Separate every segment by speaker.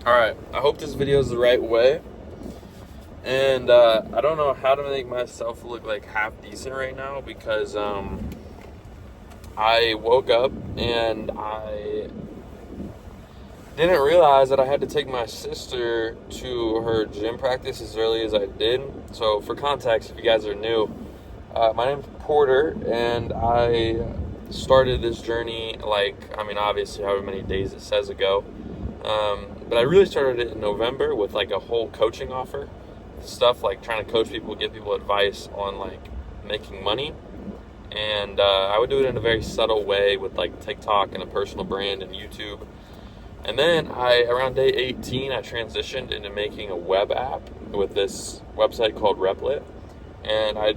Speaker 1: Alright, I hope this video is the right way. And I don't know how to make myself look like half decent right now because I woke up and I didn't realize that I had to take my sister to her gym practice as early as I did. So for context, if you guys are new, my name's Porter, and I started this journey obviously however many days it says ago. But I really started it in November with like a whole coaching offer, stuff like trying to coach people, give people advice on like making money. And I would do it in a very subtle way with like TikTok and a personal brand and YouTube. And then around day 18, I transitioned into making a web app with this website called Replit. And I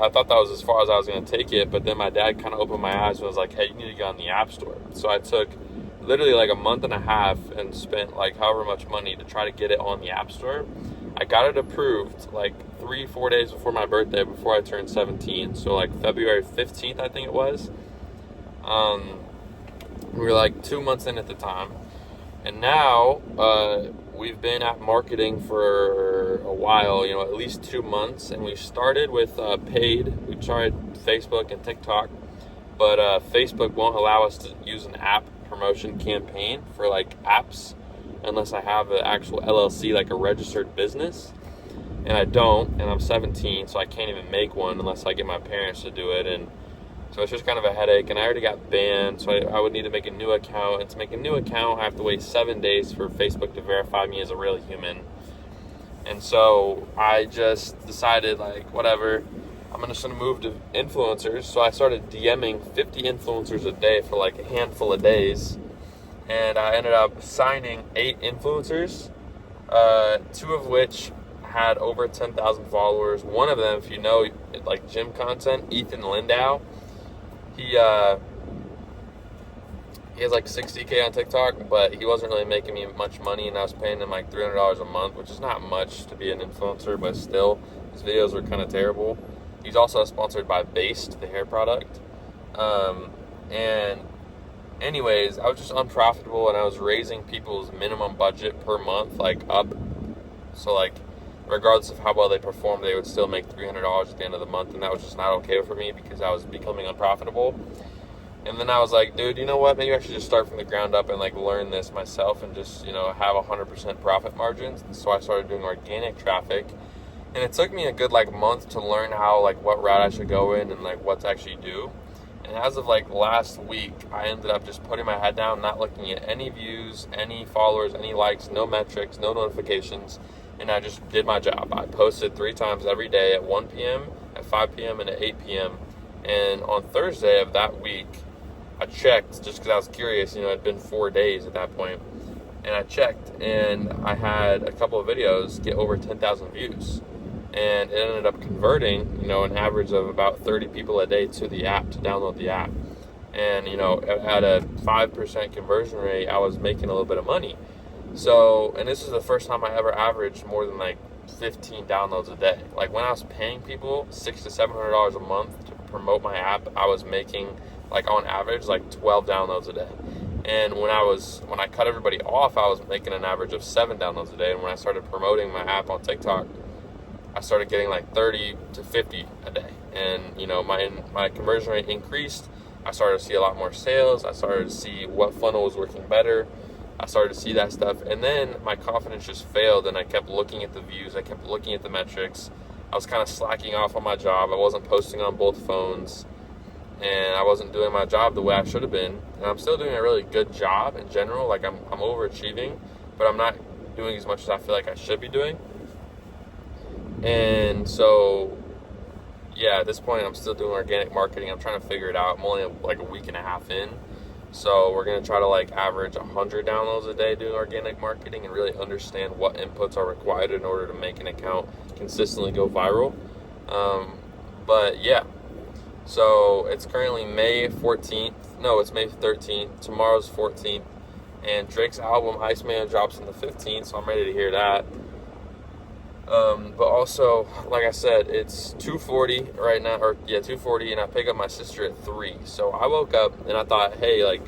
Speaker 1: thought that was as far as I was going to take it. But then my dad kind of opened my eyes and was like, hey, you need to get on the App Store. So I took literally like a month and a half and spent like however much money to try to get it on the App Store. I got it approved like 3-4 days before my birthday, before I turned 17. So like February 15th, I think it was. We were like 2 months in at the time. And now we've been at marketing for a while, at least 2 months. And we started with paid. We tried Facebook and TikTok, but Facebook won't allow us to use an app promotion campaign for like apps unless I have an actual LLC, like a registered business. And I don't, and I'm 17, so I can't even make one unless I get my parents to do it. And so it's just kind of a headache, and I already got banned, so I would need to make a new account. And to make a new account, I have to wait 7 days for Facebook to verify me as a real human. And so I just decided, like, whatever, I'm just going to move to influencers. So I started DMing 50 influencers a day for like a handful of days. And I ended up signing 8 influencers, 2 of which had over 10,000 followers. One of them, if you know, like gym content, Ethan Lindau. He has like 60K on TikTok, but he wasn't really making me much money, and I was paying him like $300 a month, which is not much to be an influencer, but still, his videos were kind of terrible. He's also sponsored by Based, the hair product. And anyways, I was just unprofitable, and I was raising people's minimum budget per month, like up. So like, regardless of how well they performed, they would still make $300 at the end of the month, and that was just not okay for me because I was becoming unprofitable. And then I was like, dude, you know what? Maybe I should just start from the ground up and like learn this myself and just, have 100% profit margins. And so I started doing organic traffic. And it took me a good like month to learn how, like, what route I should go in and like what to actually do. And as of like last week, I ended up just putting my head down, not looking at any views, any followers, any likes, no metrics, no notifications. And I just did my job. I posted 3 times every day at 1 p.m., at 5 p.m., and at 8 p.m. And on Thursday of that week, I checked just because I was curious. It had been 4 days at that point. And I checked, and I had a couple of videos get over 10,000 views. And it ended up converting, an average of about 30 people a day to the app, to download the app. And, at a 5% conversion rate, I was making a little bit of money. So, and this is the first time I ever averaged more than like 15 downloads a day. Like when I was paying people $600 to $700 a month to promote my app, I was making like on average like 12 downloads a day. And when I cut everybody off, I was making an average of 7 downloads a day. And when I started promoting my app on TikTok, I started getting like 30 to 50 a day. And, my conversion rate increased. I started to see a lot more sales. I started to see what funnel was working better. I started to see that stuff. And then my confidence just failed, and I kept looking at the views. I kept looking at the metrics. I was kind of slacking off on my job. I wasn't posting on both phones, and I wasn't doing my job the way I should have been. And I'm still doing a really good job in general. Like I'm overachieving, but I'm not doing as much as I feel like I should be doing. And so, yeah, at this point, I'm still doing organic marketing. I'm trying to figure it out. I'm only like a week and a half in. So we're going to try to like average 100 downloads a day doing organic marketing and really understand what inputs are required in order to make an account consistently go viral. But yeah, so it's currently May 14th. No, it's May 13th. Tomorrow's 14th. And Drake's album Iceman drops on the 15th, so I'm ready to hear that. But also, like I said, it's 2:40 right now, 2:40, and I pick up my sister at 3. So I woke up and I thought, hey, like,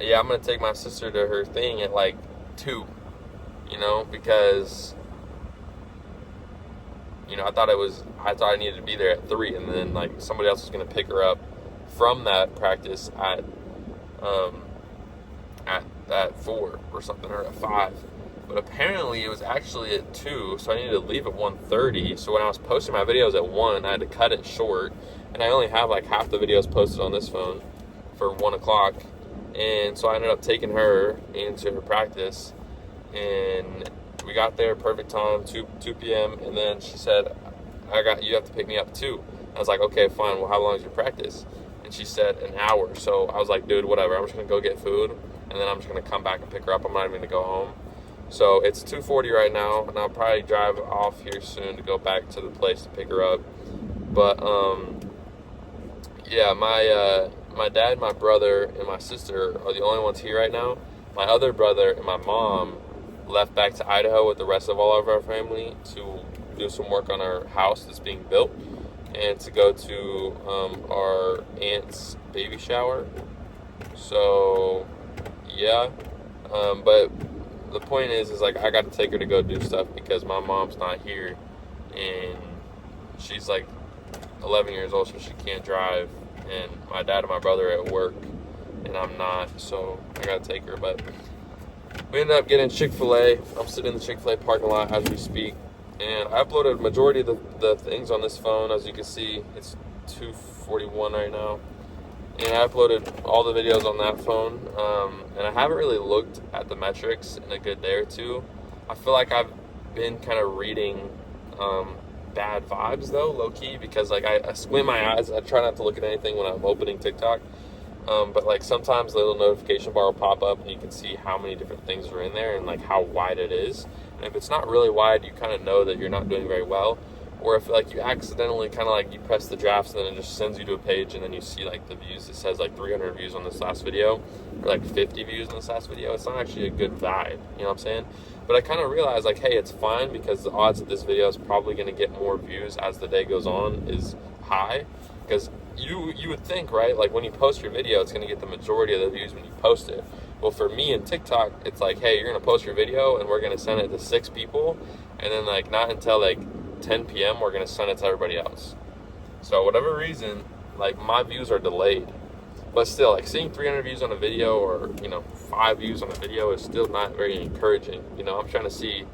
Speaker 1: yeah, I'm going to take my sister to her thing at like 2, you know, because, you know, I thought I needed to be there at 3, and then like somebody else was going to pick her up from that practice at 4 or something, or at 5. But apparently it was actually at 2, so I needed to leave at 1:30. So when I was posting my videos at 1, I had to cut it short, and I only have like half the videos posted on this phone for 1 o'clock. And so I ended up taking her into her practice, and we got there perfect time, 2 p.m. And then she said, you have to pick me up too. I was like, okay, fine. Well, how long is your practice? And she said an hour. So I was like, dude, whatever. I'm just gonna go get food, and then I'm just gonna come back and pick her up. I'm not even gonna go home. So it's 2:40 right now, and I'll probably drive off here soon to go back to the place to pick her up. But yeah, my dad, my brother, and my sister are the only ones here right now. My other brother and my mom left back to Idaho with the rest of all of our family to do some work on our house that's being built, and to go to our aunt's baby shower. So yeah, but the point is like I got to take her to go do stuff because my mom's not here, and she's like 11 years old, so she can't drive, and my dad and my brother are at work, and I'm not, so I gotta take her. But we ended up getting Chick-fil-A. I'm sitting in the Chick-fil-A parking lot as we speak, and I uploaded a majority of the things on this phone. As you can see, it's 2:41 right now, and I uploaded all the videos on that phone, and I haven't really looked at the metrics in a good day or two. I feel like I've been kind of reading bad vibes though, low-key, because like I squint my eyes. I try not to look at anything when I'm opening TikTok, but like sometimes the little notification bar will pop up and you can see how many different things are in there and like how wide it is. And if it's not really wide, you kind of know that you're not doing very well. Or if like you accidentally kind of like you press the drafts and then it just sends you to a page, and then you see like the views, it says like 300 views on this last video or like 50 views on this last video, it's not actually a good vibe, you know what I'm saying? But I kind of realized like, hey, it's fine, because the odds that this video is probably going to get more views as the day goes on is high. Because you would think, right, like when you post your video, it's going to get the majority of the views when you post it. Well, for me in TikTok, it's like, hey, you're going to post your video and we're going to send it to 6 people, and then like not until like 10 p.m. we're going to send it to everybody else. So whatever reason, like my views are delayed. But still, like seeing 300 views on a video, or, you know, 5 views on a video is still not very encouraging. You know, I'm trying to see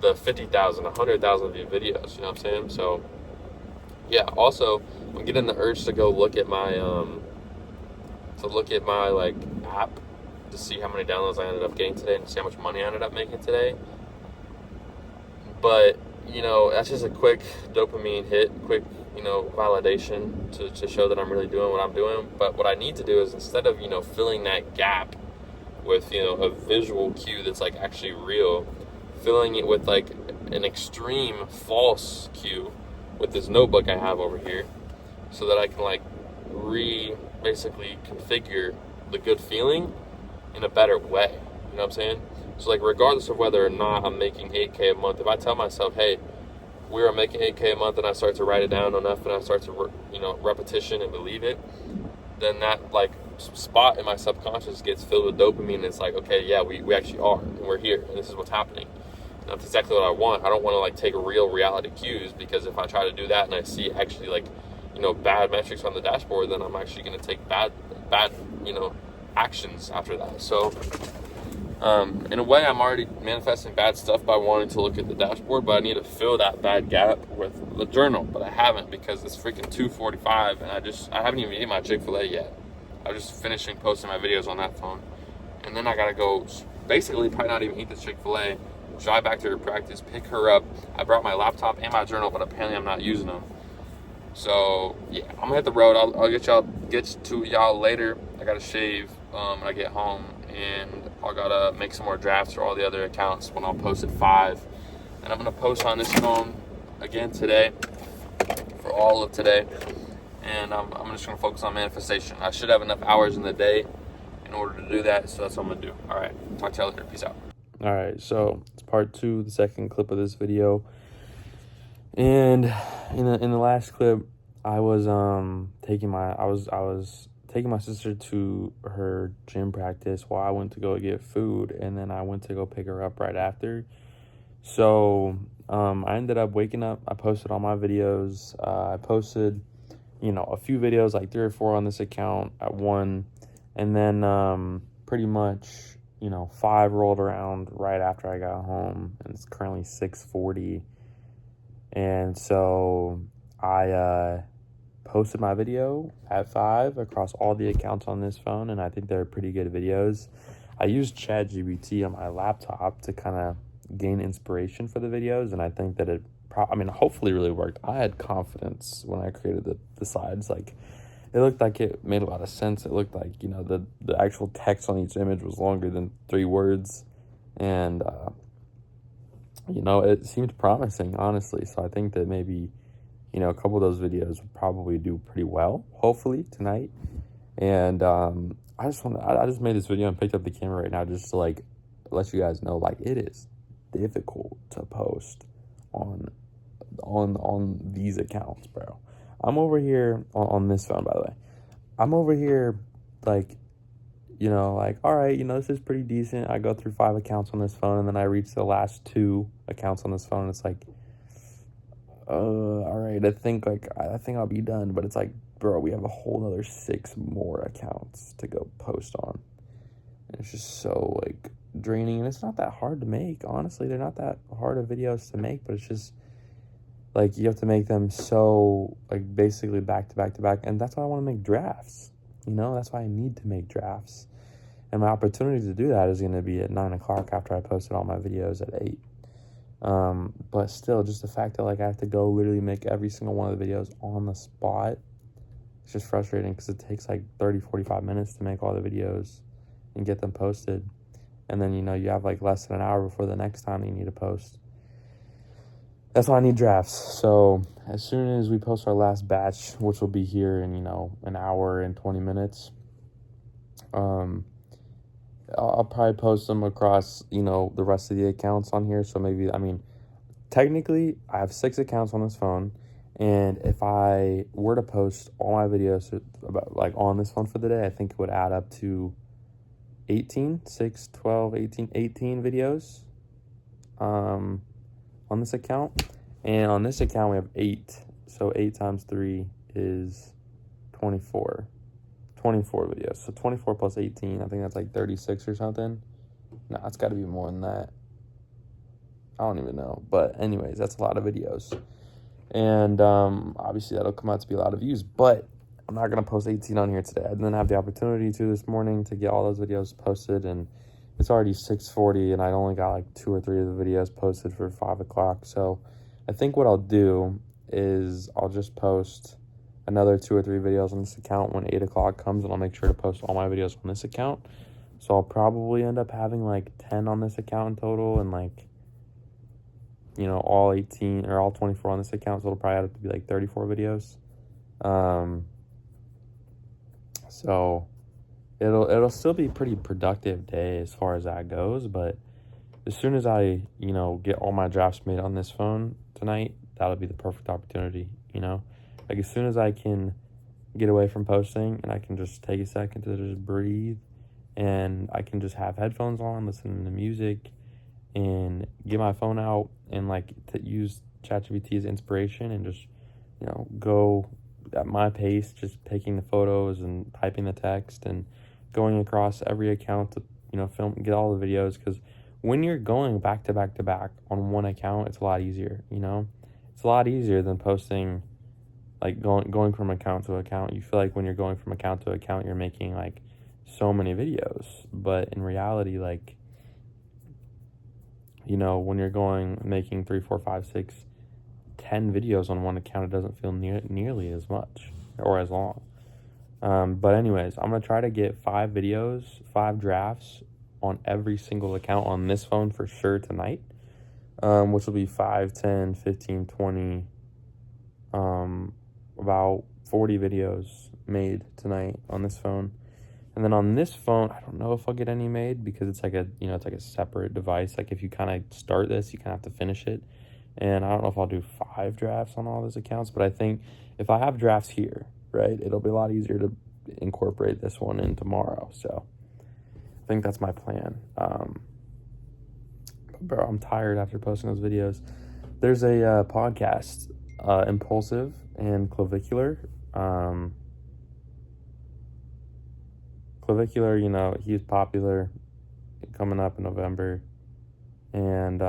Speaker 1: the 50,000, 100,000 view videos, you know what I'm saying? So yeah, also I'm getting the urge to go look at my like app to see how many downloads I ended up getting today and see how much money I ended up making today. But, you know, that's just a quick dopamine hit, quick, you know, validation to show that I'm really doing what I'm doing. But what I need to do is, instead of, you know, filling that gap with, you know, a visual cue that's like actually real, filling it with like an extreme false cue with this notebook I have over here, so that I can like basically configure the good feeling in a better way. You know what I'm saying? So like regardless of whether or not I'm making 8K a month, if I tell myself, hey, we are making 8K a month, and I start to write it down enough, and I start to, you know, repetition and believe it, then that like spot in my subconscious gets filled with dopamine, and it's like, okay, yeah, we actually are, and we're here, and this is what's happening. And that's exactly what I want. I don't want to like take real reality cues, because if I try to do that and I see actually like, you know, bad metrics on the dashboard, then I'm actually going to take bad, you know, actions after that. So in a way, I'm already manifesting bad stuff by wanting to look at the dashboard, but I need to fill that bad gap with the journal. But I haven't, because it's freaking 2:45, and I haven't even eaten my Chick-fil-A yet. I was just finishing posting my videos on that phone, and then I gotta go basically probably not even eat the Chick-fil-A, drive back to her practice, pick her up. I brought my laptop and my journal, but apparently I'm not using them. So yeah, I'm gonna hit the road. I'll get to y'all later. I gotta shave when I get home, and I gotta make some more drafts for all the other accounts when I'll post at 5. And I'm gonna post on this phone again today for all of today. And I'm just gonna focus on manifestation. I should have enough hours in the day in order to do that, so that's what I'm gonna do. All right, talk to y'all later. Peace out. All right, so it's part 2, the second clip of this video. And in the last clip, I was taking taking my sister to her gym practice while I went to go get food, and then I went to go pick her up right after. So I ended up waking up. I posted all my videos. I posted, a few videos, like 3 or 4 on this account at one, and then pretty much, 5 rolled around right after I got home, and it's currently 6:40. And so I posted my video at 5 across all the accounts on this phone, and I think they're pretty good videos. I used ChatGPT on my laptop to kind of gain inspiration for the videos, and I think that it hopefully really worked. I had confidence when I created the slides. Like, it looked like it made a lot of sense. It looked like, the actual text on each image was longer than 3 words, and it seemed promising, honestly. So I think that maybe, a couple of those videos would probably do pretty well, hopefully, tonight. And I just made this video and picked up the camera right now just to, like, let you guys know, like, it is difficult to post on these accounts, bro. I'm over here on this phone, by the way. I'm over here, like, all right, this is pretty decent. I go through 5 accounts on this phone, and then I reach the last 2 accounts on this phone, and it's like, all right, I think I'll be done. But it's like, bro, we have a whole other 6 more accounts to go post on. And it's just so, like, draining, and it's not that hard to make, honestly. They're not that hard of videos to make, but it's just, like, you have to make them so, like, basically back to back to back, and that's why I want to make drafts. That's why I need to make drafts. And my opportunity to do that is going to be at 9 o'clock after I posted all my videos at 8. But still, just the fact that, like, I have to go literally make every single one of the videos on the spot, it's just frustrating because it takes like 30-45 minutes to make all the videos and get them posted. And then, you have like less than an hour before the next time you need to post. That's why I need drafts. So as soon as we post our last batch, which will be here in, an hour and 20 minutes, I'll probably post them across, the rest of the accounts on here. So maybe, technically I have 6 accounts on this phone. And if I were to post all my videos about, like, on this phone for the day, I think it would add up to 18 videos on this account. And on this account we have 8, so 8 times 3 is 24 videos. So 24 plus 18, I think that's like 36 or something. No, it's got to be more than that. I don't even know, but anyways, that's a lot of videos. And obviously that'll come out to be a lot of views, but I'm not going to post 18 on here today. I didn't have the opportunity to this morning to get all those videos posted, and it's already 6:40, and I only got like 2 or 3 of the videos posted for 5 o'clock. So I think what I'll do is I'll just post another 2 or 3 videos on this account when 8 o'clock comes, and I'll make sure to post all my videos on this account. So I'll probably end up having like 10 on this account in total, and like, all 18 or all 24 on this account. So it'll probably add up to be like 34 videos. So it'll still be a pretty productive day as far as that goes. But as soon as I, get all my drafts made on this phone tonight, that'll be the perfect opportunity, Like, as soon as I can get away from posting and I can just take a second to just breathe, and I can just have headphones on, listen to music, and get my phone out and, like, to use ChatGPT as inspiration and just, go at my pace, just taking the photos and typing the text and going across every account to, film, get all the videos. Because when you're going back to back to back on one account, it's a lot easier, It's a lot easier than posting, like, going from account to account. You feel like when you're going from account to account, you're making, like, so many videos. But in reality, like, when you're making 3, 4, 5, 6, 10 videos on one account, it doesn't feel nearly as much or as long. But anyways, I'm going to try to get 5 videos, 5 drafts on every single account on this phone for sure tonight, which will be 5, 10, 15, 20, about 40 videos made tonight on this phone. And then on this phone, I don't know if I'll get any made because it's like it's like a separate device. Like, if you kind of start this, you kind of have to finish it. And I don't know if I'll do 5 drafts on all those accounts, but I think if I have drafts here, right, it'll be a lot easier to
Speaker 2: incorporate this one in tomorrow. So I think that's my plan. Bro, I'm tired after posting those videos. There's a podcast, Impulsive and Clavicular. Clavicular, you know, he's popular, coming up in November. And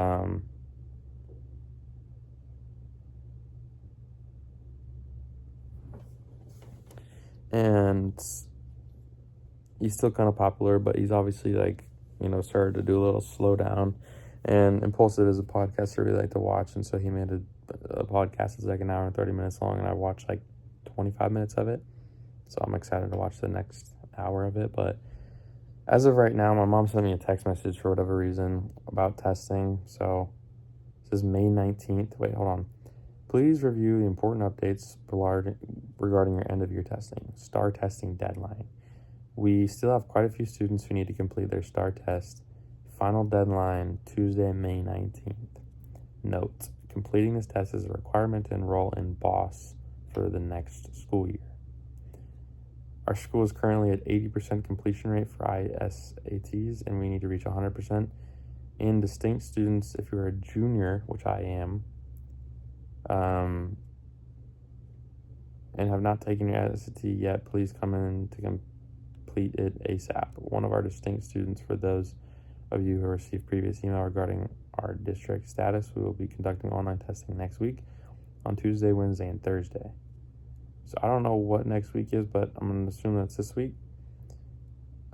Speaker 2: he's still kind of popular, but he's obviously, like, you know, started to do a little slowdown. And Impulsive is a podcast I really like to watch, and so he made a podcast that's like an hour and 30 minutes long, and I watched like 25 minutes of it. So I'm excited to watch the next hour of it. But as of right now, my mom sent me a text message for whatever reason about testing. So it says May 19th. Wait, hold on. Please review the important updates regarding your end of year testing. STAR testing deadline. We still have quite a few students who need to complete their STAR test. Final deadline, Tuesday, May 19th. Note, completing this test is a requirement to enroll in BOSS for the next school year. Our school is currently at 80% completion rate for ISATs, and we need to reach 100%. In distinct students, if you're a junior, which I am, and have not taken your ISAT yet, please come in to complete it ASAP. One of our distinct students, for those of you who received previous email regarding our district status, we will be conducting online testing next week on Tuesday, Wednesday, and Thursday. So I don't know what next week is, but I'm going to assume that's this week.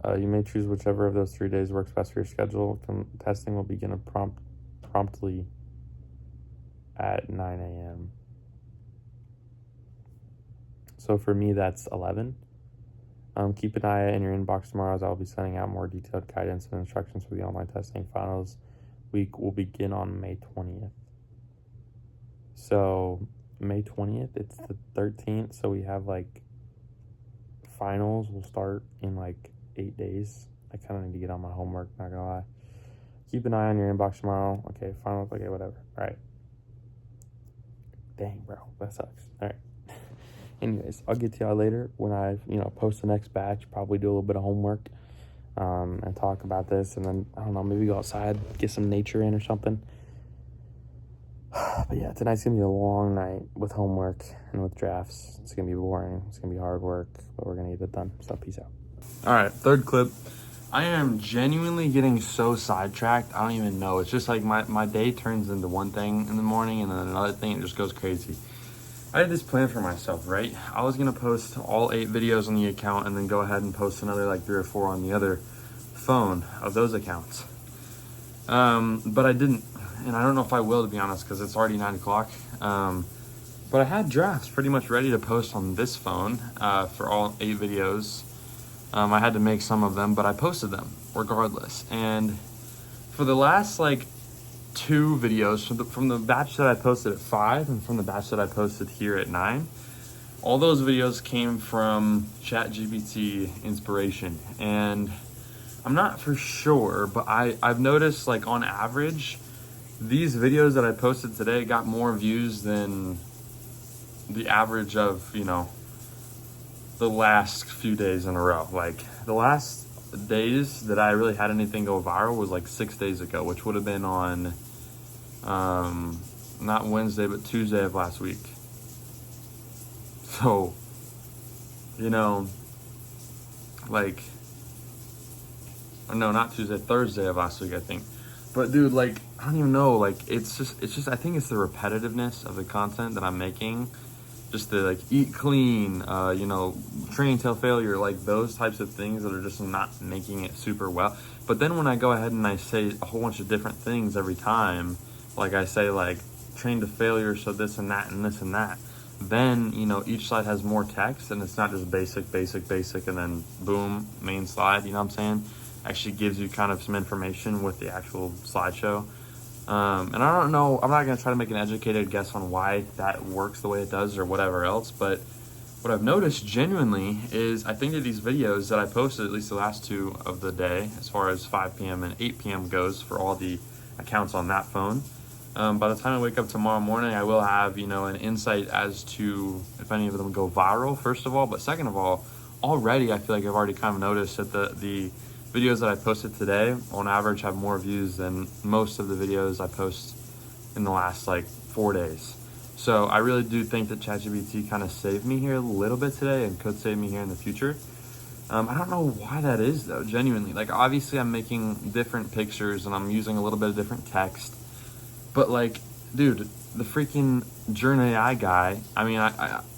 Speaker 2: You may choose whichever of those 3 days works best for your schedule. Testing will begin promptly at 9 a.m. So for me, that's 11. Keep an eye in your inbox tomorrow, as I'll be sending out more detailed guidance and instructions for the online testing. Finals week will begin on May 20th. So May 20th, it's the 13th, so we have, like, finals will start in, like, 8 days. I kind of need to get on my homework, not gonna lie. Keep an eye on your inbox tomorrow. Okay, finals, okay, whatever. All right. Dang, bro, that sucks. All right. Anyways, I'll get to y'all later when I, post the next batch, probably do a little bit of homework, and talk about this, and then, I don't know, maybe go outside, get some nature in or something. But yeah, tonight's gonna be a long night with homework and with drafts. It's gonna be boring. It's gonna be hard work, but we're gonna get it done. So peace out. All right, third clip. I am genuinely getting so sidetracked. I don't even know. It's just like my day turns into one thing in the morning and then another thing. It just goes crazy. I had this plan for myself, right? I was gonna post all 8 videos on the account and then go ahead and post another like 3 or 4 on the other phone of those accounts. But I didn't, and I don't know if I will, to be honest, because it's already 9 o'clock. But I had drafts pretty much ready to post on this phone for all 8 videos. I had to make some of them, but I posted them regardless. And for the last like 2 videos, from the batch that I posted at 5 and from the batch that I posted here at 9, all those videos came from ChatGPT inspiration. And I'm not for sure, but I've noticed, like, on average, these videos that I posted today got more views than the average of, the last few days in a row. Like, the last days that I really had anything go viral was like 6 days ago, which would have been on not Wednesday but Tuesday of last week. So, like, no, not Tuesday, Thursday of last week, I think. But dude, like, I don't even know, like, it's just I think it's the repetitiveness of the content that I'm making. Just the, like, eat clean, train till failure, like those types of things that are just not making it super well. But then when I go ahead and I say a whole bunch of different things every time, like I say, like, train to failure, so this and that and this and that, then, each slide has more text, and it's not just basic, and then boom, main slide, you know what I'm saying? Actually gives you kind of some information with the actual slideshow. And I don't know, I'm not going to try to make an educated guess on why that works the way it does or whatever else, but what I've noticed genuinely is I think that these videos that I posted, at least the last 2 of the day, as far as 5 p.m. and 8 p.m. goes for all the accounts on that phone, by the time I wake up tomorrow morning, I will have, an insight as to if any of them go viral, first of all, but second of all already I feel like I've already kind of noticed that the videos that I posted today on average have more views than most of the videos I post in the last like 4 days. So I really do think that ChatGPT kind of saved me here a little bit today and could save me here in the future. I don't know why that is though, genuinely. Like obviously I'm making different pictures and I'm using a little bit of different text, but like, dude, the freaking Journey AI guy, I mean,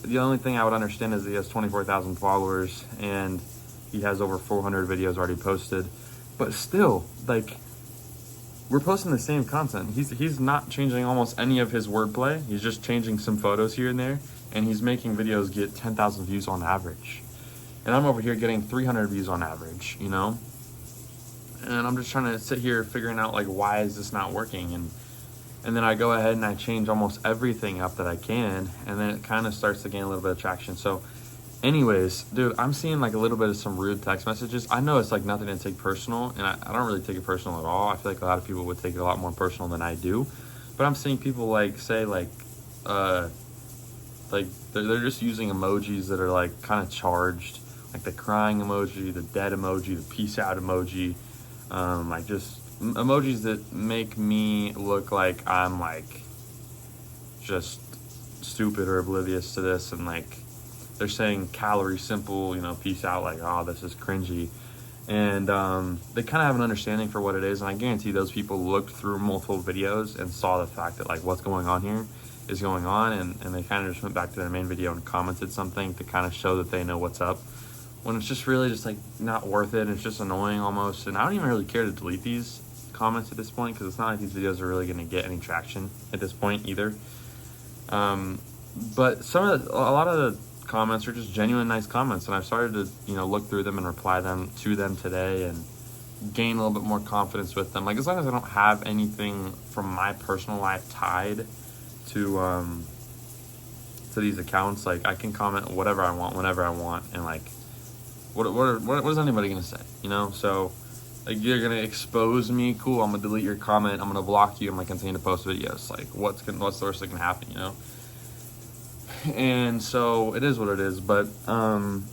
Speaker 2: the only thing I would understand is he has 24,000 followers and he has over 400 videos already posted, but still, like, we're posting the same content. He's not changing almost any of his wordplay. He's just changing some photos here and there, and he's making videos get 10,000 views on average. And I'm over here getting 300 views on average, you know? And I'm just trying to sit here figuring out, like, why is this not working? And then I go ahead and I change almost everything up that I can, and then it kind of starts to gain a little bit of traction. So anyways, dude, I'm seeing like a little bit of some rude text messages. I know it's like nothing to take personal, and I don't really take it personal at all. I feel like a lot of people would take it a lot more personal than I do. But I'm seeing people like say like they're just using emojis that are like kind of charged, like the crying emoji, the dead emoji, the peace out emoji, like just emojis that make me look like I'm like just stupid or oblivious to this, and like they're saying calorie simple, you know, peace out, like, oh, this is cringy. And they kind of have an understanding for what it is, and I guarantee those people looked through multiple videos and saw the fact that like what's going on here is going on, and they kind of just went back to their main video and commented something to kind of show that they know what's up, when it's just really just like not worth it. It's just annoying almost, and I don't even really care to delete these comments at this point, because it's not like these videos are really going to get any traction at this point either. But a lot of the comments are just genuine nice comments, and I've started to, you know, look through them and reply to them today and gain a little bit more confidence with them. Like, as long as I don't have anything from my personal life tied to these accounts, like I can comment whatever I want whenever I want, and like what is anybody gonna say, you know? So like, you're gonna expose me, cool, I'm gonna delete your comment, I'm gonna block you, I'm gonna continue to post videos. Like what's the worst that can happen, you know? And so it is what it is. But I'm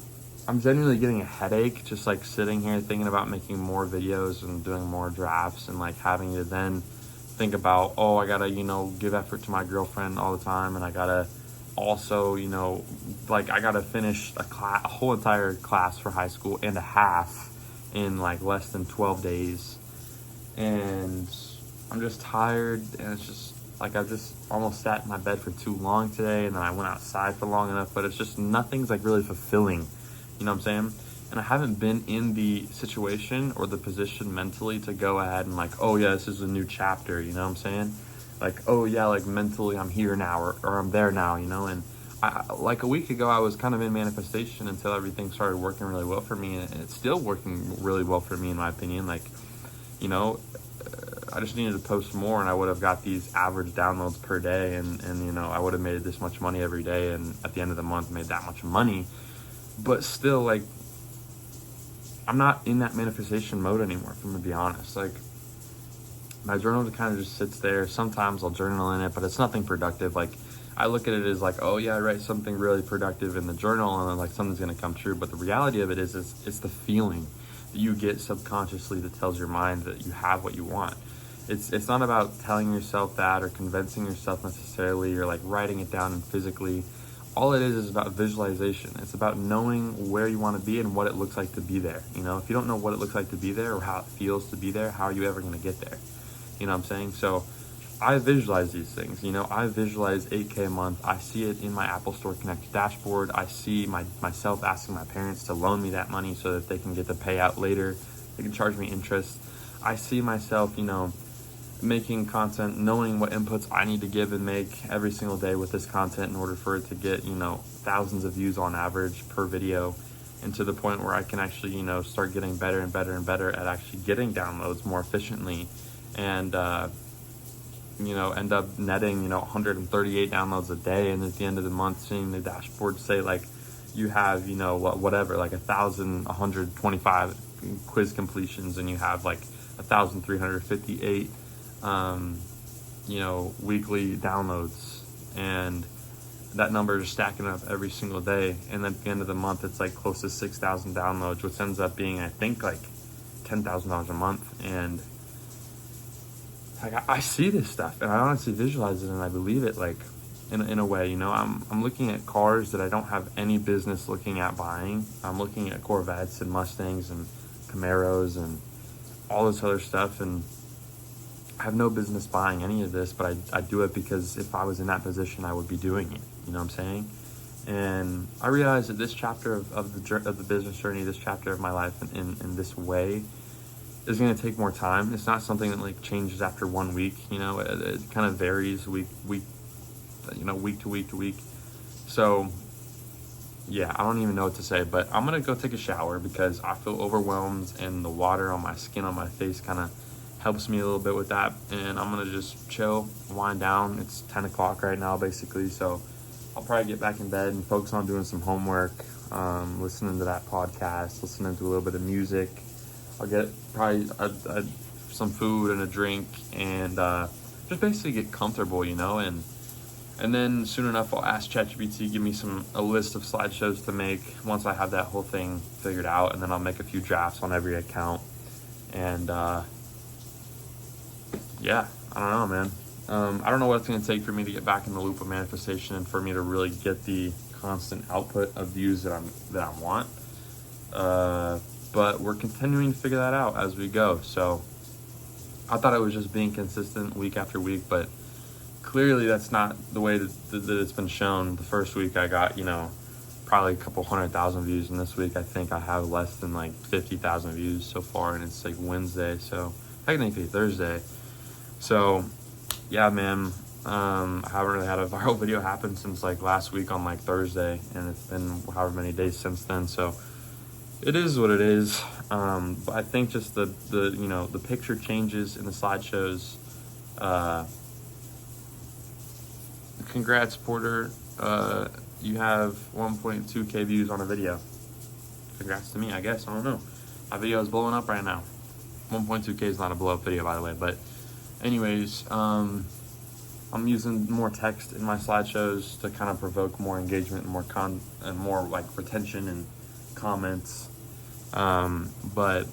Speaker 2: genuinely getting a headache just like sitting here thinking about making more videos and doing more drafts, and like having to then think about, oh, I gotta, you know, give effort to my girlfriend all the time, and I gotta also, you know, like I gotta finish a whole entire class for high school and a half in like less than 12 days. And I'm just tired, and it's just like I've just almost sat in my bed for too long today, and then I went outside for long enough, but it's just nothing's like really fulfilling, you know what I'm saying? And I haven't been in the situation or the position mentally to go ahead and like, oh yeah, this is a new chapter, you know what I'm saying? Like, oh yeah, like mentally I'm here now, or I'm there now, you know? And like a week ago, I was kind of in manifestation until everything started working really well for me, and it's still working really well for me in my opinion. Like, you know, I just needed to post more, and I would have got these average downloads per day, and you know, I would have made this much money every day, and at the end of the month made that much money. But still, like, I'm not in that manifestation mode anymore, if I'm gonna be honest. Like, my journal kind of just sits there. Sometimes I'll journal in it, but it's nothing productive. Like, I look at it as like, oh yeah, I write something really productive in the journal, and then like something's gonna come true. But the reality of it is it's the feeling that you get subconsciously that tells your mind that you have what you want. It's not about telling yourself that or convincing yourself necessarily, or like writing it down and physically. All it is about visualization. It's about knowing where you want to be and what it looks like to be there. You know, if you don't know what it looks like to be there or how it feels to be there, how are you ever going to get there? You know what I'm saying? So I visualize these things. You know, I visualize 8K a month. I see it in my Apple Store Connect dashboard. I see myself asking my parents to loan me that money so that they can get the payout later. They can charge me interest. I see myself, you know, making content, knowing what inputs I need to give and make every single day with this content in order for it to get, you know, thousands of views on average per video, and to the point where I can actually, you know, start getting better and better and better at actually getting downloads more efficiently, and you know, end up netting, you know, 138 downloads a day, and at the end of the month seeing the dashboard say like you have, you know, whatever, like 1,125 quiz completions, and you have like 1,358 you know, weekly downloads. And that number is stacking up every single day, and then at the end of the month it's like close to 6,000 downloads, which ends up being, I think, like $10,000 a month. And like I see this stuff and I honestly visualize it and I believe it, like in a way, you know. I'm looking at cars that I don't have any business looking at buying. I'm looking at Corvettes and Mustangs and Camaros and all this other stuff, and I have no business buying any of this, but I do it because if I was in that position, I would be doing it. You know what I'm saying? And I realized that this chapter of the business journey, this chapter of my life in this way, is going to take more time. It's not something that like changes after 1 week. You know, it kind of varies week to week. So yeah, I don't even know what to say, but I'm gonna go take a shower because I feel overwhelmed, and the water on my skin, on my face, kind of helps me a little bit with that. And I'm gonna just chill, wind down. It's 10 o'clock right now basically, so I'll probably get back in bed and focus on doing some homework, listening to that podcast, listening to a little bit of music. I'll get probably some food and a drink, and just basically get comfortable, you know. And then soon enough, I'll ask ChatGPT, give me a list of slideshows to make once I have that whole thing figured out, and then I'll make a few drafts on every account. And yeah, I don't know, man. I don't know what it's going to take for me to get back in the loop of manifestation and for me to really get the constant output of views that I want. But we're continuing to figure that out as we go. So I thought it was just being consistent week after week, but clearly that's not the way that it's been shown. The first week I got, you know, probably a couple 100,000 views, and this week I think I have less than like 50,000 views so far, and it's like Wednesday, so technically Thursday. So yeah, man, I haven't really had a viral video happen since like last week on like Thursday, and it's been however many days since then. So it is what it is. But I think just the you know, the picture changes in the slideshows. Congrats, Porter. You have 1.2k views on a video. Congrats to me, I guess. I don't know. My video is blowing up right now. 1.2k is not a blow up video, by the way. But anyways, I'm using more text in my slideshows to kind of provoke more engagement and more like retention and comments. But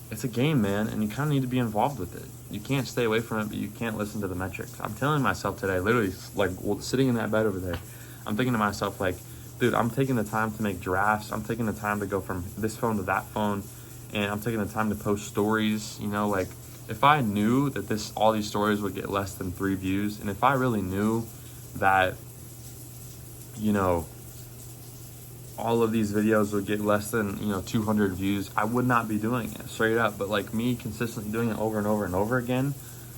Speaker 2: it's a game, man, and you kind of need to be involved with it. You can't stay away from it, but you can't listen to the metrics. I'm telling myself today, literally, like sitting in that bed over there, I'm thinking to myself, like, dude, I'm taking the time to make drafts. I'm taking the time to go from this phone to that phone, and I'm taking the time to post stories. You know, like, if I knew that all these stories would get less than 3 views, and if I really knew that, you know, all of these videos would get less than, you know, 200 views, I would not be doing it, straight up. But like me consistently doing it over and over and over again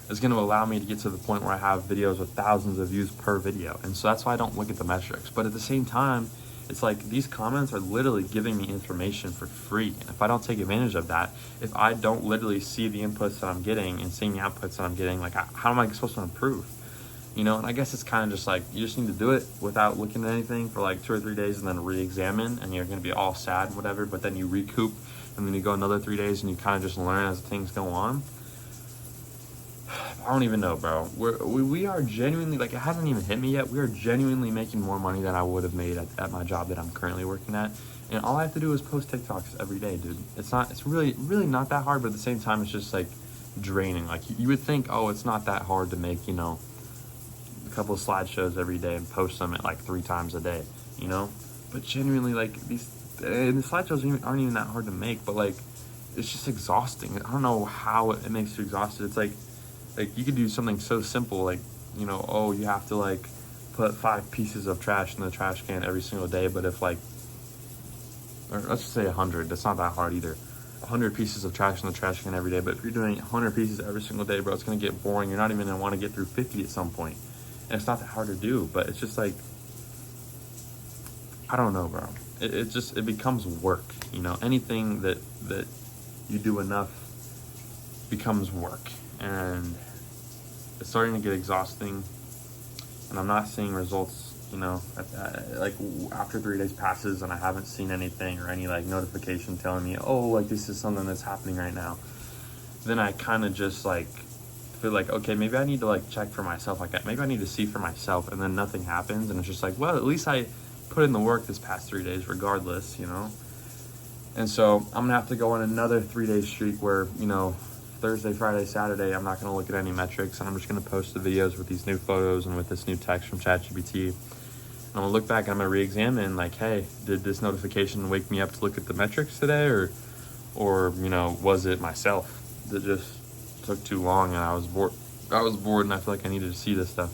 Speaker 2: is going to allow me to get to the point where I have videos with thousands of views per video. And so that's why I don't look at the metrics. But at the same time, it's like these comments are literally giving me information for free. And if I don't take advantage of that, if I don't literally see the inputs that I'm getting and seeing the outputs that I'm getting, like, how am I supposed to improve? You know, and I guess it's kind of just like, you just need to do it without looking at anything for like 2 or 3 days and then re-examine, and you're going to be all sad, whatever, but then you recoup, and then you go another 3 days and you kind of just learn as things go on. I don't even know, bro. We are genuinely, like, it hasn't even hit me yet. We are genuinely making more money than I would have made at my job that I'm currently working at. And all I have to do is post TikToks every day, dude. It's really, really not that hard, but at the same time, it's just like draining. Like, you would think, oh, it's not that hard to make, you know, a couple of slideshows every day and post them at like 3 times a day, you know. But genuinely, like, the slideshows aren't even that hard to make, but like, it's just exhausting. I don't know how it makes you exhausted. It's like you could do something so simple, like, you know, oh, you have to like put 5 pieces of trash in the trash can every single day. But if like, or let's just say 100, that's not that hard either. 100 pieces of trash in the trash can every day. But if you're doing 100 pieces every single day, bro, it's gonna get boring. You're not even gonna want to get through 50 at some point. And it's not that hard to do, but it's just like, I don't know, bro. It becomes work, you know. Anything that you do enough becomes work, and it's starting to get exhausting. And I'm not seeing results, you know. Like after 3 days passes and I haven't seen anything or any like notification telling me, oh, like this is something that's happening right now. Then I kind of just like feel like, okay, maybe I need to like check for myself. Like maybe I need to see for myself, and then nothing happens. And it's just like, well, at least I put in the work this past 3 days regardless, you know? And so I'm gonna have to go on another 3-day streak where, you know, Thursday, Friday, Saturday, I'm not gonna look at any metrics, and I'm just gonna post the videos with these new photos and with this new text from ChatGPT. And I'm gonna look back and I'm gonna re-examine, like, hey, did this notification wake me up to look at the metrics today, or you know, was it myself that just took too long and I was bored and I feel like I needed to see this stuff.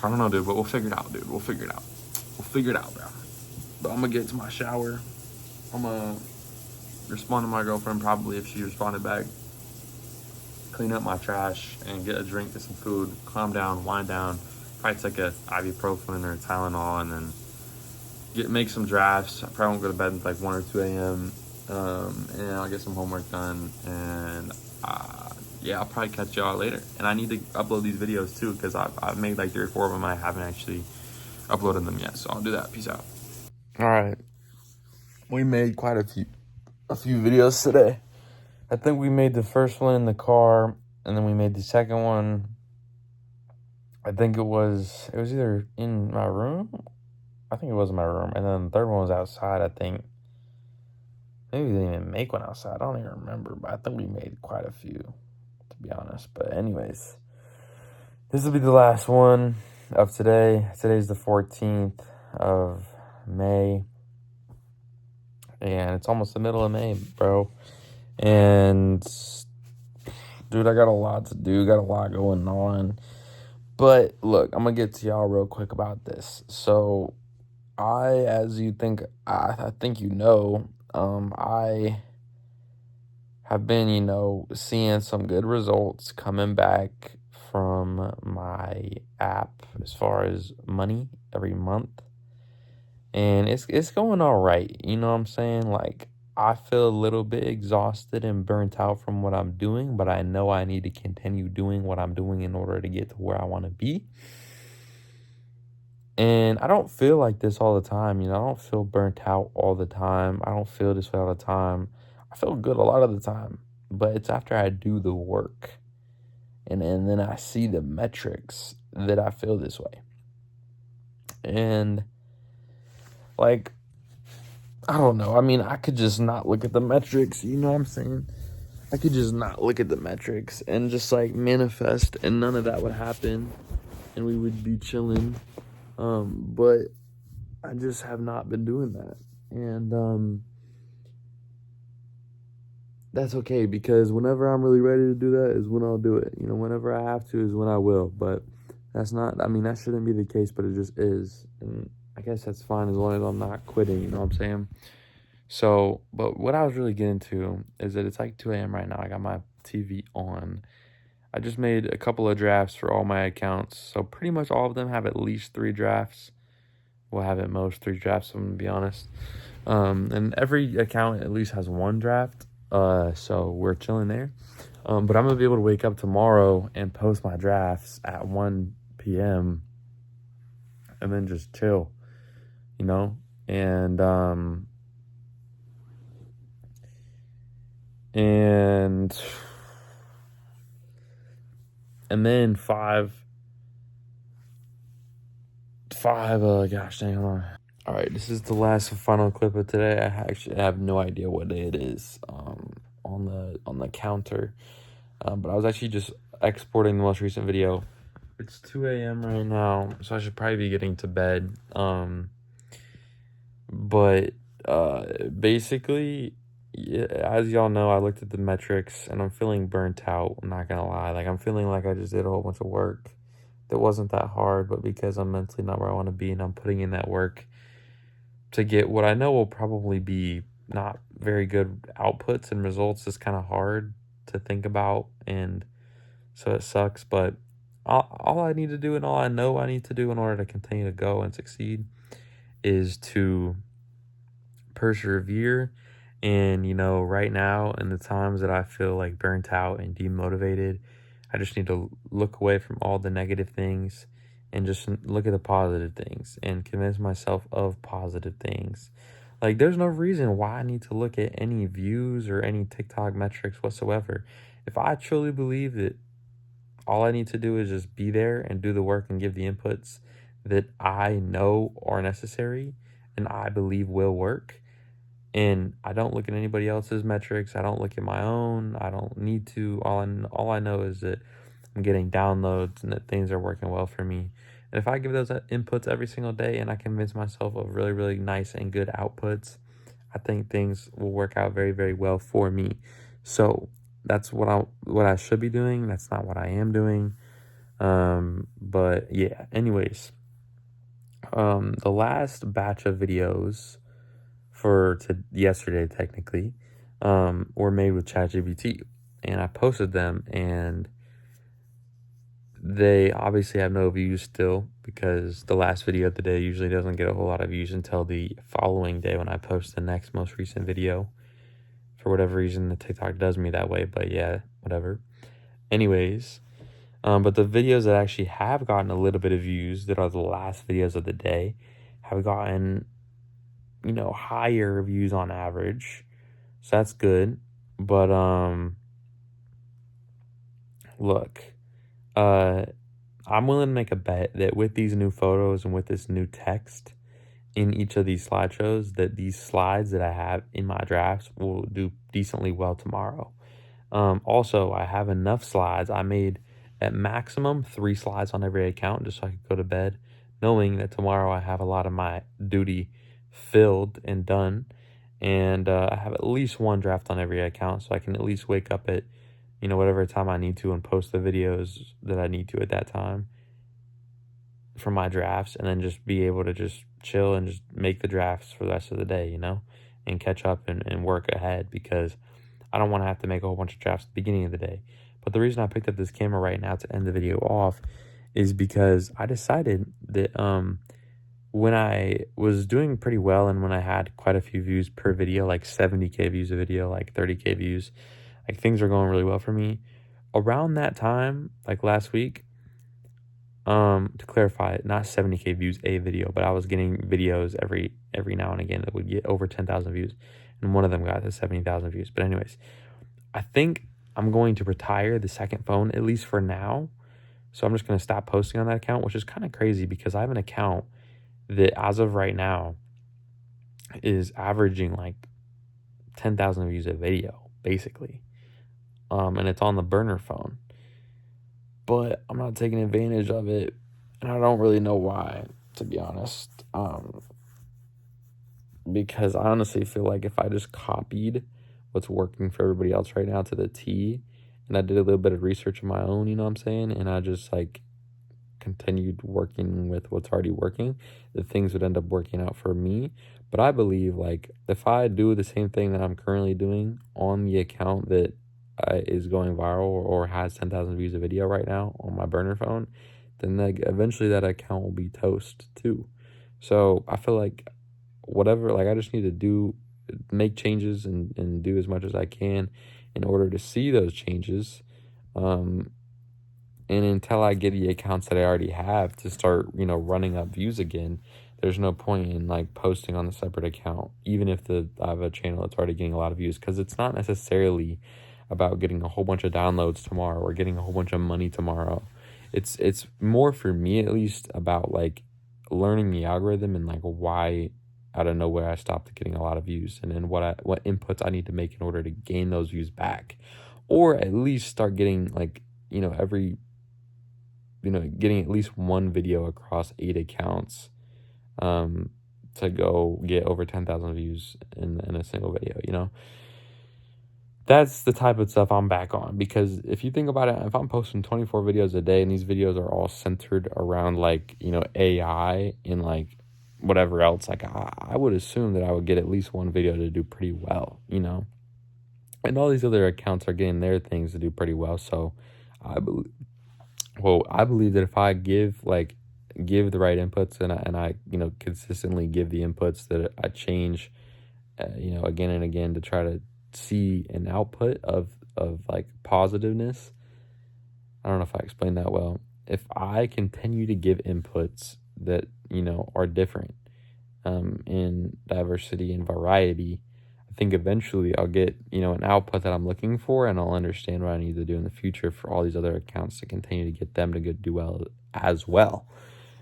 Speaker 2: I don't know, dude, but we'll figure it out, dude. We'll figure it out, bro. But I'm gonna get to my shower. I'm gonna respond to my girlfriend probably if she responded back. Clean up my trash and get a drink, get some food, calm down, wind down. Probably take a ibuprofen or Tylenol, and then make some drafts. I probably won't go to bed until like 1 or 2 a.m. And I'll get some homework done. And yeah, I'll probably catch y'all later. And I need to upload these videos too, because I've made like 3 or 4 of them. I haven't actually uploaded them yet, so I'll do that. Peace out. All right, we made quite a few videos today. I think we made the first one in the car, and then we made the second one. I think it was either in my room. I think it was in my room, and then the third one was outside. I think maybe we didn't even make one outside. I don't even remember, but I think we made quite a few, to be honest. But anyways, this will be the last one of today. Today's the 14th of May, and it's almost the middle of May, bro. And dude, I got a lot to do, got a lot going on. But look, I'm gonna get to y'all real quick about this. So I think you know, I have been, you know, seeing some good results coming back from my app as far as money every month. And it's going all right. You know what I'm saying? Like, I feel a little bit exhausted and burnt out from what I'm doing, but I know I need to continue doing what I'm doing in order to get to where I want to be. And I don't feel like this all the time. You know, I don't feel burnt out all the time. I don't feel this way all the time. I feel good a lot of the time, but it's after I do the work and then I see the metrics that I feel this way. And like, I don't know. I mean, I could just not look at the metrics. You know what I'm saying? I could just not look at the metrics and just like manifest, and none of that would happen, and we would be chilling. But I just have not been doing that. And that's okay, because whenever I'm really ready to do that is when I'll do it. You know, whenever I have to is when I will. But that shouldn't be the case, but it just is. And I guess that's fine as long as I'm not quitting, you know what I'm saying? So, but what I was really getting to is that it's like 2 a.m. right now. I got my TV on. I just made a couple of drafts for all my accounts. So pretty much all of them have at least 3 drafts. We'll have at most 3 drafts, I'm going to be honest. And every account at least has 1 draft. So we're chilling there. But I'm going to be able to wake up tomorrow and post my drafts at 1 p.m. and then just chill, you know? And then gosh dang, hold on. All right, this is the last and final clip of today. I actually have no idea what day it is on the counter. But I was actually just exporting the most recent video. It's 2 a.m. right now, so I should probably be getting to bed. But basically, yeah, as y'all know, I looked at the metrics and I'm feeling burnt out. I'm not gonna lie. Like, I'm feeling like I just did a whole bunch of work that wasn't that hard, but because I'm mentally not where I want to be and I'm putting in that work to get what I know will probably be not very good outputs and results, is kind of hard to think about, and so it sucks. But all I need to do, and all I know I need to do in order to continue to go and succeed, is to persevere. And, you know, right now, in the times that I feel like burnt out and demotivated, I just need to look away from all the negative things and just look at the positive things and convince myself of positive things. Like, there's no reason why I need to look at any views or any TikTok metrics whatsoever. if I truly believe that all I need to do is just be there and do the work and give the inputs that I know are necessary and I believe will work, and I don't look at anybody else's metrics, I don't look at my own, I don't need to. All I know is that I'm getting downloads and that things are working well for me. And if I give those inputs every single day and I convince myself of really, really nice and good outputs, I think things will work out very, very well for me. So that's what I should be doing. That's not what I am doing. But yeah, anyways, the last batch of videos for yesterday technically were made with ChatGPT, and I posted them, and they obviously have no views still because the last video of the day usually doesn't get a whole lot of views until the following day when I post the next most recent video. For whatever reason, the TikTok does me that way, but yeah, whatever. Anyways, but the videos that actually have gotten a little bit of views, that are the last videos of the day, have gotten, higher views on average. So that's good. But look, I'm willing to make a bet that with these new photos and with this new text in each of these slideshows, that these slides that I have in my drafts will do decently well tomorrow. Also, I have enough slides. I made at maximum 3 slides on every account just so I could go to bed, knowing that tomorrow I have a lot of my duty filled and done. And I have at least 1 draft on every account, so I can at least wake up at, whatever time I need to and post the videos that I need to at that time for my drafts, and then just be able to just chill and just make the drafts for the rest of the day, and catch up and work ahead, because I don't want to have to make a whole bunch of drafts at the beginning of the day. But the reason I picked up this camera right now to end the video off is because I decided that when I was doing pretty well and when I had quite a few views per video, like 70K views a video, like 30K views, like things are going really well for me. Around that time, like last week, to clarify, not 70K views a video, but I was getting videos every now and again that would get over 10,000 views, and one of them got to 70,000 views. But anyways, I think I'm going to retire the second phone, at least for now. So I'm just going to stop posting on that account, which is kind of crazy because I have an account that as of right now is averaging like 10,000 views a video, basically. And it's on the burner phone. But I'm not taking advantage of it, and I don't really know why, to be honest. Because I honestly feel like if I just copied what's working for everybody else right now to the T, and I did a little bit of research of my own, you know what I'm saying, and I just like continued working with what's already working, the things would end up working out for me. But I believe like if I do the same thing that I'm currently doing on the account that is going viral or has 10,000 views a video right now on my burner phone, then like eventually that account will be toast too. So I feel like whatever, like I just need to make changes and do as much as I can in order to see those changes. And until I get the accounts that I already have to start, running up views again, there's no point in like posting on the separate account, even if I have a channel that's already getting a lot of views, because it's not necessarily about getting a whole bunch of downloads tomorrow or getting a whole bunch of money tomorrow. It's more, for me at least, about like learning the algorithm and like why out of nowhere I stopped getting a lot of views, and then what inputs I need to make in order to gain those views back, or at least start getting like getting at least 1 video across 8 accounts to go get over 10,000 views in a single video. That's the type of stuff I'm back on, because if you think about it, if I'm posting 24 videos a day and these videos are all centered around like, AI and like whatever else, like I would assume that I would get at least 1 video to do pretty well, and all these other accounts are getting their things to do pretty well. So I believe that if I give the right inputs and I consistently give the inputs that I change, again and again to try to see an output of like positiveness. I don't know if I explained that well. If I continue to give inputs that, are different in diversity and variety, I I think eventually I'll get, an output that I'm looking for, and I'll understand what I need to do in the future for all these other accounts to continue to get them to do well as well.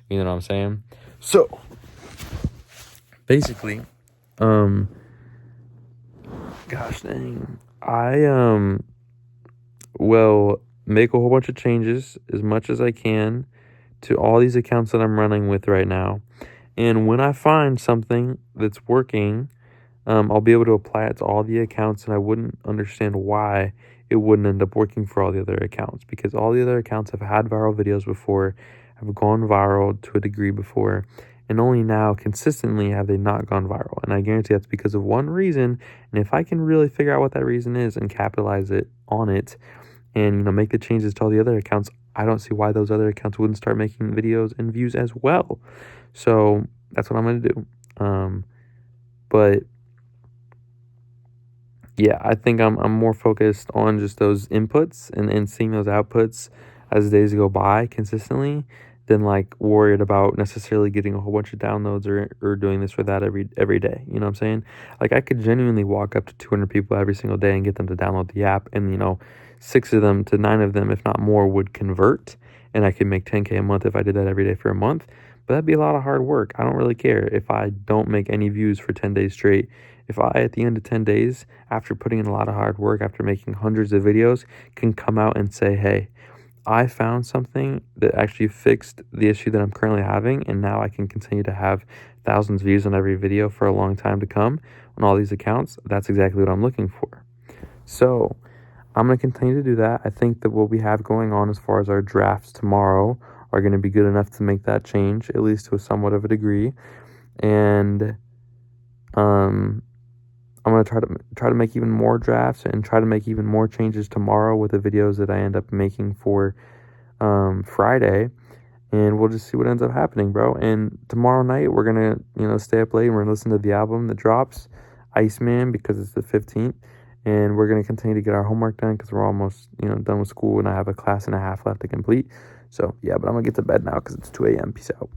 Speaker 2: You know what I'm saying? So basically, gosh dang, I will make a whole bunch of changes as much as I can to all these accounts that I'm running with right now. And when I find something that's working, I'll be able to apply it to all the accounts, and I wouldn't understand why it wouldn't end up working for all the other accounts, because all the other accounts have had viral videos before, have gone viral to a degree before, and only now consistently have they not gone viral. And I guarantee that's because of one reason. And if I can really figure out what that reason is and capitalize on it, and make the changes to all the other accounts, I don't see why those other accounts wouldn't start making videos and views as well. So that's what I'm gonna do. But yeah, I think I'm more focused on just those inputs and seeing those outputs as days go by consistently, than like worried about necessarily getting a whole bunch of downloads or doing this or that every day. You know what I'm saying? Like, I could genuinely walk up to 200 people every single day and get them to download the app, and 6 of them to 9 of them, if not more, would convert, and I could make 10K a month if I did that every day for a month. But that'd be a lot of hard work. I don't really care if I don't make any views for 10 days straight. If I, at the end of 10 days, after putting in a lot of hard work, after making hundreds of videos, can come out and say, hey, I found something that actually fixed the issue that I'm currently having, and now I can continue to have thousands of views on every video for a long time to come on all these accounts, that's exactly what I'm looking for. So I'm going to continue to do that. I think that what we have going on as far as our drafts tomorrow are going to be good enough to make that change, at least to a somewhat of a degree. And I'm going to try to make even more drafts and try to make even more changes tomorrow with the videos that I end up making for Friday. And we'll just see what ends up happening, bro. And tomorrow night, we're going to, stay up late and we're going to listen to the album that drops, Iceman, because it's the 15th. And we're going to continue to get our homework done because we're almost, done with school, and I have a class and a half left to complete. So, yeah, but I'm going to get to bed now because it's 2 a.m. Peace out.